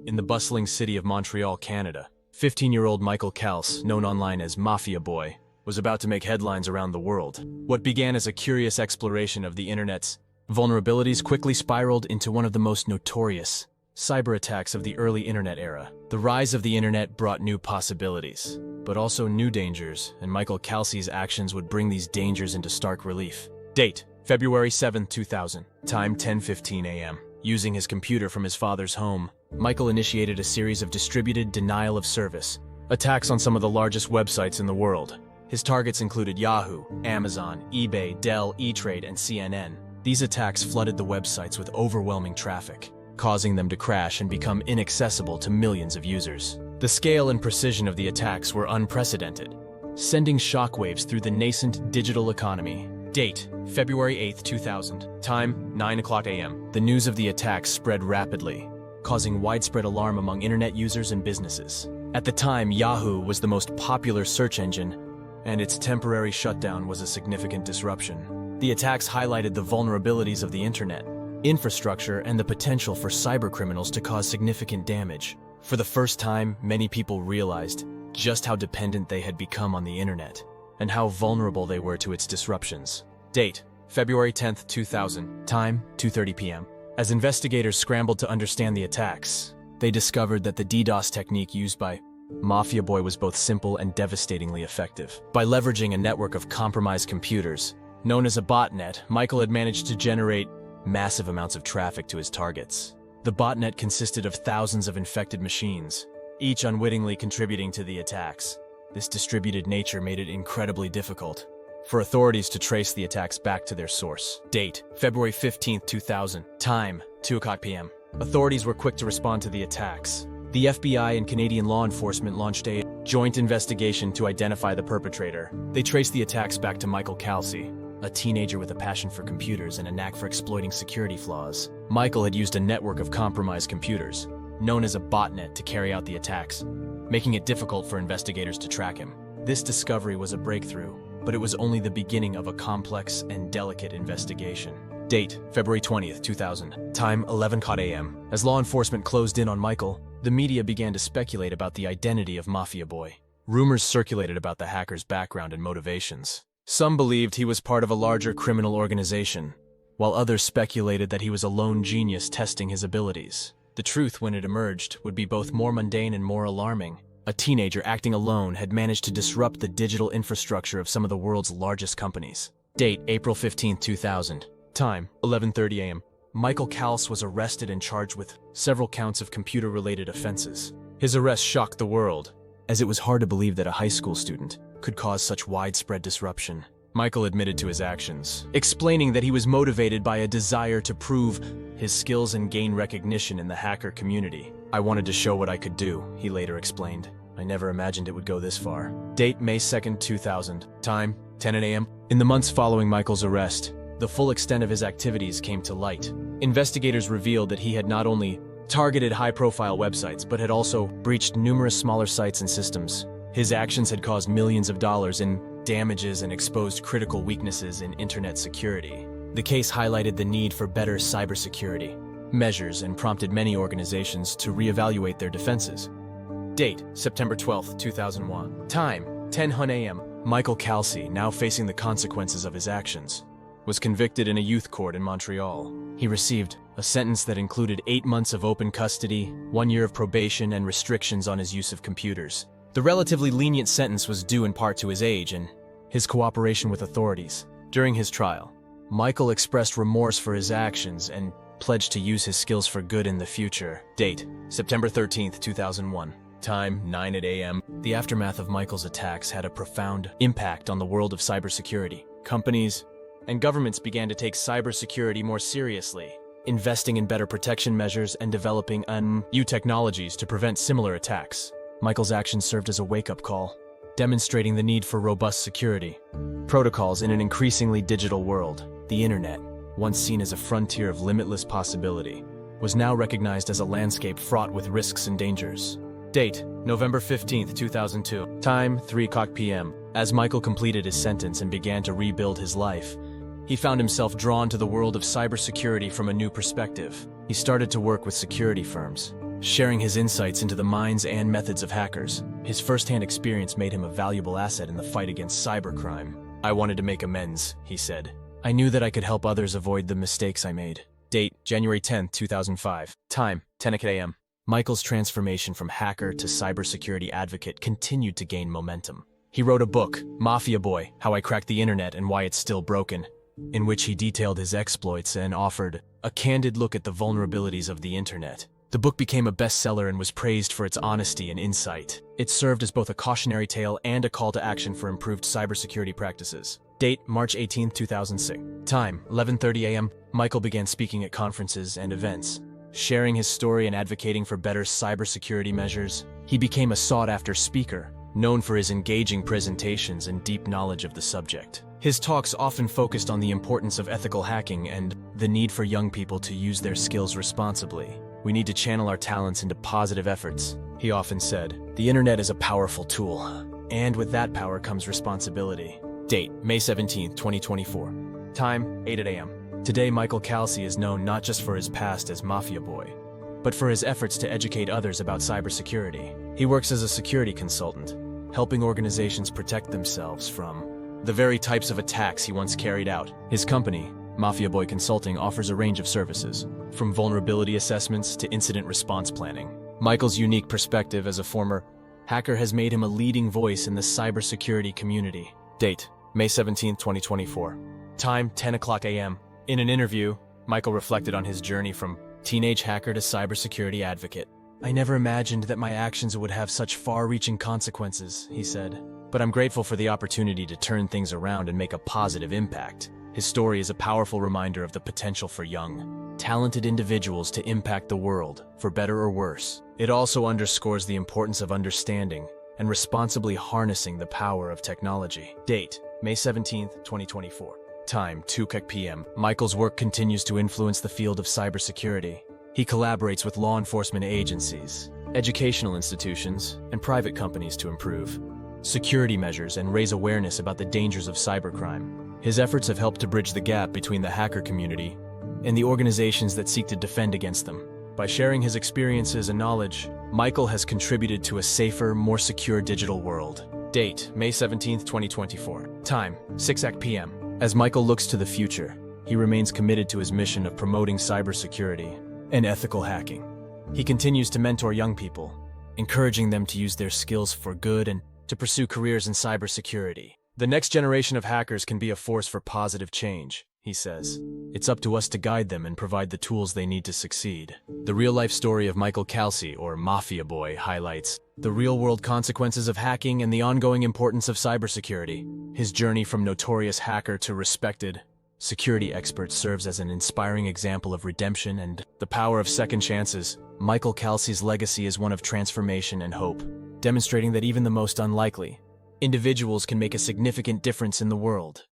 In the bustling city of Montreal, Canada, 15-year-old Michael Kals, known online as MafiaBoy, was about to make headlines around the world. What began as a curious exploration of the internet's vulnerabilities quickly spiraled into one of the most notorious cyber attacks of the early internet era. The rise of the internet brought new possibilities, but also new dangers, and Michael Kalsi's actions would bring these dangers into stark relief. Date: February 7, 2000. Time: 10:15 a.m. Using his computer from his father's home, Michael initiated a series of distributed denial-of-service attacks on some of the largest websites in the world. His targets included Yahoo, Amazon, eBay, Dell, E-Trade, and CNN. These attacks flooded the websites with overwhelming traffic, causing them to crash and become inaccessible to millions of users. The scale and precision of the attacks were unprecedented, sending shockwaves through the nascent digital economy. Date: February 8, 2000. Time: 9:00 a.m. The news of the attacks spread rapidly, causing widespread alarm among internet users and businesses. At the time, Yahoo was the most popular search engine, and its temporary shutdown was a significant disruption. The attacks highlighted the vulnerabilities of the internet, infrastructure, and the potential for cybercriminals to cause significant damage. For the first time, many people realized just how dependent they had become on the internet, and how vulnerable they were to its disruptions. Date: February 10, 2000. Time: 2:30 p.m. As investigators scrambled to understand the attacks, they discovered that the DDoS technique used by MafiaBoy was both simple and devastatingly effective. By leveraging a network of compromised computers, known as a botnet, Michael had managed to generate massive amounts of traffic to his targets. The botnet consisted of thousands of infected machines, each unwittingly contributing to the attacks. This distributed nature made it incredibly difficult for authorities to trace the attacks back to their source. Date: February 15, 2000. Time: 2:00 p.m. Authorities were quick to respond to the attacks. The FBI and Canadian law enforcement launched a joint investigation to identify the perpetrator. They traced the attacks back to Michael Kalsi, a teenager with a passion for computers and a knack for exploiting security flaws. Michael had used a network of compromised computers, known as a botnet, to carry out the attacks, making it difficult for investigators to track him. This discovery was a breakthrough, but it was only the beginning of a complex and delicate investigation. Date: February 20th, 2000. Time: 11:00 a.m. As law enforcement closed in on Michael, the media began to speculate about the identity of MafiaBoy. Rumors circulated about the hacker's background and motivations. Some believed he was part of a larger criminal organization, while others speculated that he was a lone genius testing his abilities. The truth, when it emerged, would be both more mundane and more alarming. A teenager acting alone had managed to disrupt the digital infrastructure of some of the world's largest companies. Date: April 15, 2000. Time: 11:30 a.m. Michael Kals was arrested and charged with several counts of computer-related offenses. His arrest shocked the world, as it was hard to believe that a high school student could cause such widespread disruption. Michael admitted to his actions, explaining that he was motivated by a desire to prove his skills and gain recognition in the hacker community. "I wanted to show what I could do," he later explained. "I never imagined it would go this far." Date: May 2, 2000. Time: 10 a.m. In the months following Michael's arrest, the full extent of his activities came to light. Investigators revealed that he had not only targeted high-profile websites, but had also breached numerous smaller sites and systems. His actions had caused millions of dollars in damages and exposed critical weaknesses in internet security. The case highlighted the need for better cybersecurity measures and prompted many organizations to reevaluate their defenses. Date: September 12, 2001. Time: 10:00 a.m. Michael Kalsi, now facing the consequences of his actions, was convicted in a youth court in Montreal. He received a sentence that included 8 months of open custody, 1 year of probation, and restrictions on his use of computers. The relatively lenient sentence was due in part to his age and his cooperation with authorities. During his trial, Michael expressed remorse for his actions and pledged to use his skills for good in the future. Date: September 13th, 2001. Time: 9 a.m. The aftermath of Michael's attacks had a profound impact on the world of cybersecurity. Companies and governments began to take cybersecurity more seriously, investing in better protection measures and developing new technologies to prevent similar attacks. Michael's actions served as a wake-up call, demonstrating the need for robust security protocols in an increasingly digital world. The internet, once seen as a frontier of limitless possibility, was now recognized as a landscape fraught with risks and dangers. Date: November 15, 2002. Time: 3:00 p.m. As Michael completed his sentence and began to rebuild his life, he found himself drawn to the world of cybersecurity from a new perspective. He started to work with security firms, sharing his insights into the minds and methods of hackers. His first-hand experience made him a valuable asset in the fight against cybercrime. "I wanted to make amends," he said. "I knew that I could help others avoid the mistakes I made." Date, January 10, 2005. Time, 10 a.m. Michael's transformation from hacker to cybersecurity advocate continued to gain momentum. He wrote a book, MafiaBoy, How I Cracked the Internet and Why It's Still Broken, in which he detailed his exploits and offered a candid look at the vulnerabilities of the internet. The book became a bestseller and was praised for its honesty and insight. It served as both a cautionary tale and a call to action for improved cybersecurity practices. Date, March 18, 2006. Time, 11:30 a.m. Michael began speaking at conferences and events, sharing his story and advocating for better cybersecurity measures. He became a sought-after speaker, known for his engaging presentations and deep knowledge of the subject. His talks often focused on the importance of ethical hacking and the need for young people to use their skills responsibly. "We need to channel our talents into positive efforts," he often said. "The internet is a powerful tool, and with that power comes responsibility." Date, May 17, 2024. Time, 8 a.m. Today, Michael Calci is known not just for his past as MafiaBoy, but for his efforts to educate others about cybersecurity. He works as a security consultant, helping organizations protect themselves from the very types of attacks he once carried out. His company, MafiaBoy Consulting, offers a range of services, from vulnerability assessments to incident response planning. Michael's unique perspective as a former hacker has made him a leading voice in the cybersecurity community. Date, May 17, 2024. Time, 10 o'clock a.m. In an interview, Michael reflected on his journey from teenage hacker to cybersecurity advocate. "I never imagined that my actions would have such far-reaching consequences," he said. "But I'm grateful for the opportunity to turn things around and make a positive impact." His story is a powerful reminder of the potential for young, talented individuals to impact the world, for better or worse. It also underscores the importance of understanding and responsibly harnessing the power of technology. Date, May 17, 2024. Time, 2 p.m. Michael's work continues to influence the field of cybersecurity. He collaborates with law enforcement agencies, educational institutions, and private companies to improve security measures and raise awareness about the dangers of cybercrime. His efforts have helped to bridge the gap between the hacker community and the organizations that seek to defend against them. By sharing his experiences and knowledge, Michael has contributed to a safer, more secure digital world. Date, May 17, 2024. Time, 6 p.m. As Michael looks to the future, he remains committed to his mission of promoting cybersecurity and ethical hacking. He continues to mentor young people, encouraging them to use their skills for good and to pursue careers in cybersecurity. "The next generation of hackers can be a force for positive change," he says. "It's up to us to guide them and provide the tools they need to succeed." The real-life story of Michael Calci, or MafiaBoy, highlights the real-world consequences of hacking and the ongoing importance of cybersecurity. His journey from notorious hacker to respected security expert serves as an inspiring example of redemption and the power of second chances. Michael Calci's legacy is one of transformation and hope, demonstrating that even the most unlikely individuals can make a significant difference in the world.